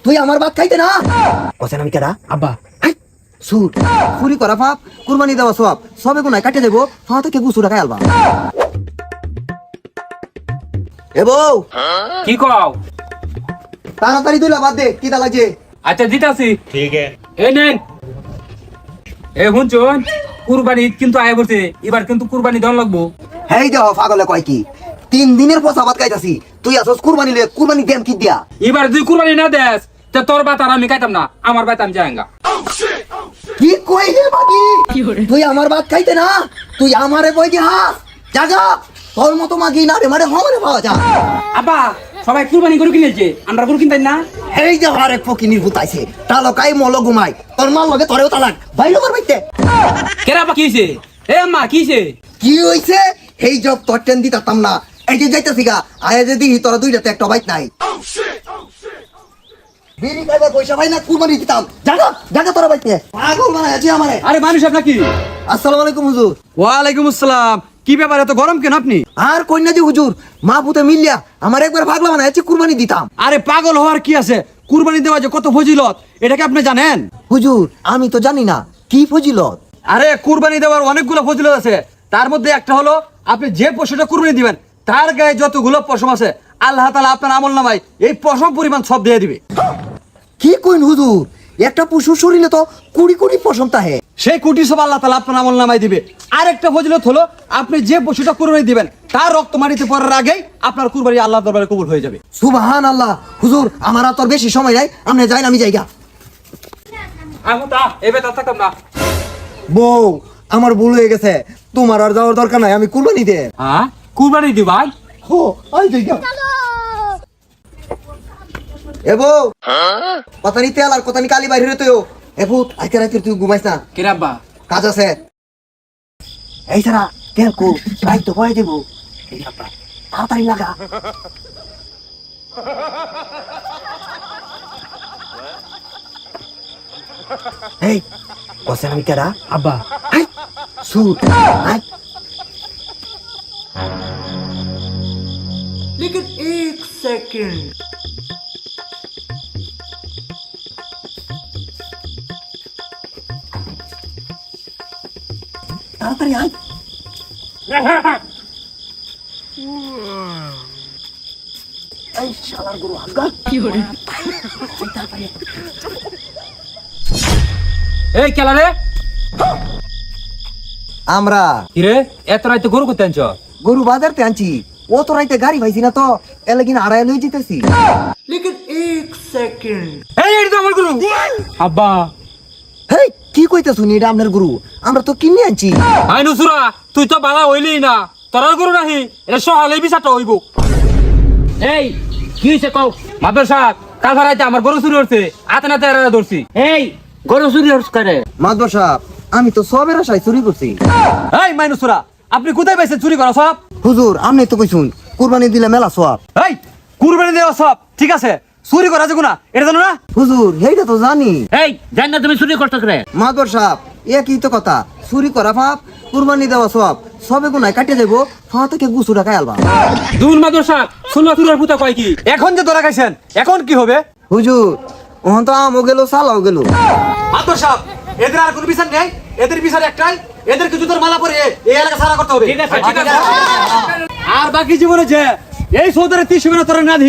তুই আমার ভাত খাইতে না কোসেন আমি কেডা আব্বা সুর চুরি করা পাপ কুরবানি দেওয়া সব সবে গুনায় কাটে দেবো হ্যাঁ থেকে গুছুরা খাই আলবা এ বউ কি কও? তাড়াতাড়ি দুইলা বাদ দে কি দা লাগছে আচ্ছা দিতাছি। ठीक है। এই নেন। শুনছুন, কুরবানি ঈদ কিন্তু আয় পড়ছে, এবার কিন্তু কুরবানি দেওয়া লাগবো। হেই দেহ পাগলে কয় কি 3 দিনের পর ভাত খাইতাছি তুই আসস কুরবানি লে কুরবানি দেন কি দিয়া এবার তুই কুরবানি না দেস তে তোর বাত আর আমি খাইতাম না, আমার বাত আমি যাইঙ্গা। কি কই রে বাকি তুই আমার ভাত খাইতে না তুই আমারে কই দি হাস জাগা তোর মতো মাগি না রে মারে হমরে পাওয়া যা আব্বা সবাই কুরবানি গরু কিনেছে, আমরা গরু কিনতাম না। এই যে আরেক ফকিনির ভূতাইছে তালকাই মল ঘুমাই তোর মাল লগে তোরেও তালাক বাইরে মার বাইতে কেরা আব্বা কি হইছে? এ আম্মা কি হইছে? কি হইছে এই জব তোর টেন দিতাম না এই যে যাইতাছি গা আয়া যদি তোরা দুইটাতে একটা বাইক নাই বিড়ি খাইবার পয়সা পাই না কুরবানি দিতাম জাগা জাগা তোরা বাইতে পাগল বানাইছি আমারে আরে মানুষ আপনার কি? আসসালামু আলাইকুম হুজুর ওয়ালাইকুম আসসালাম। কি ব্যাপার, এত গরম কেন আপনি? আর কন্যা দি হুজুর মা পুতে মিলিয়া আমার একবার ভাগলা বানাইছি কুরবানি দিতাম আরে পাগল হওয়ার কি আছে? কুরবানি দেওয়া যে কত ফজিলত এটা কি আপনি জানেন? হুজুর আমি তো জানি না কি ফজিলত আরে কুরবানি দেওয়ার অনেকগুলো ফজিলত আছে, তার মধ্যে একটা হলো আপনি যে পশুটা কুরবানি দিবেন তার গায়ে যতগুলো পশম আছে আল্লাহ তাআলা আপনার আমলনামায় এই পশম পরিমাণ সব দিয়ে দিবে। কি কইন হুজুর একটা পশুর শরীরে তো কুড়ি কুড়ি পশম তাহে সেই কোটি সব আল্লাহ তাআলা আপনার আমলনামায় দিবে। আরেকটা ফজিলত হলো আপনি যে পশুটা কুরবানি দিবেন তার রক্ত মাটিতে পড়ার আগেই আপনার কুরবানি আল্লাহর দরবারে কবুল হয়ে যাবে। সুবহানাল্লাহ হুজুর আমার আর তোর বেশি সময় নাই আপনি যাইন আমি যাইগা আমি তা এবে তা থাকতাম না। বউ আমার ভুল হয়ে গেছে তোমার আর যাওয়ার দরকার নাই আমি কুরবানি দে হ্যাঁ কুরবানি দি ভাই। হো আই যাইগা এ বউ কথা নি তেল আর কথা নি কালি বাইরে তুইও এ ভূত আইতে রাইতে তুই ঘুমাইস না কেরা আব্বা? কাজ আছে এই সারা তেল কো রাইত তো হয়ে দেবো এই আপা তাড়াতাড়ি লাগা এই কোসেন আমি কেডা আব্বা হাই সুর হাই लेकिन एक सेकंड তাড়াতাড়ি আয় এই শালার গরু আলগা কি হরে এই কেলা রে আমরা কিরে এত রাইতে গরু করতে আনছ? গরু বাজারতে আনছি ও তো রাইতে গাড়ি পাইছি না তো এলে কিনা আড়াই লই যেতেছি लेकिन एक सेकंड এই এটা তো আমার গরু। আব্বা হেই কি কইতা শুনি এটা আপনার গরু আমরা তো কিনে আনছি আই নুসুরা তুই তো বালা হইলেই না, তোর গরু নাহি, এটা সহালে বিচারটা হইব। এই কি হইছে কও? মাদর সাহেব কাল রাইতে আমার গরু চুরি হচ্ছে, হাতে নাতে এরা ধরছি। এই গরু চুরি হচ্ছে করে? মাদবর সাহেব আমি তো সবের আশায় চুরি করছি এই মাইনুসুরা আপনি কোথায় পাইছেন চুরি করা সব? হুজুর আপনি তো কইছুন কুরবানি দিলে মেলা সওয়াব এই কুরবানি দেওয়া সব ঠিক আছে, চুরি করা যাবে না এটা জানো না? হুজুর এইটা তো জানি এই জান না তুমি চুরি করতে করে? মাদবর সাহেব একই তো কথা চুরি করা পাপ কুরবানি দেওয়া সওয়াব সবে গুনায় কাটে দেবো হ্যাঁ থেকে গুছু টাকা আলবা দুন মাদর সাহেব শুনলা চুরের পুতা কয় কি? এখন যে ধরা খাইছেন এখন কি হবে? হুজুর ওহন তো আমও গেল সালাও গেল মাদর সাহেব এদের আর কোনো বিচার নেই, এদের বিচার একটাই, এদেরকে জুতোর মালা পরে এই এলাকা সারা করতে হবে। ঠিক আছে, ঠিক আছে। আর বাকি জীবনে যে এই সৌদারে 30 মিনিট তোরা না দি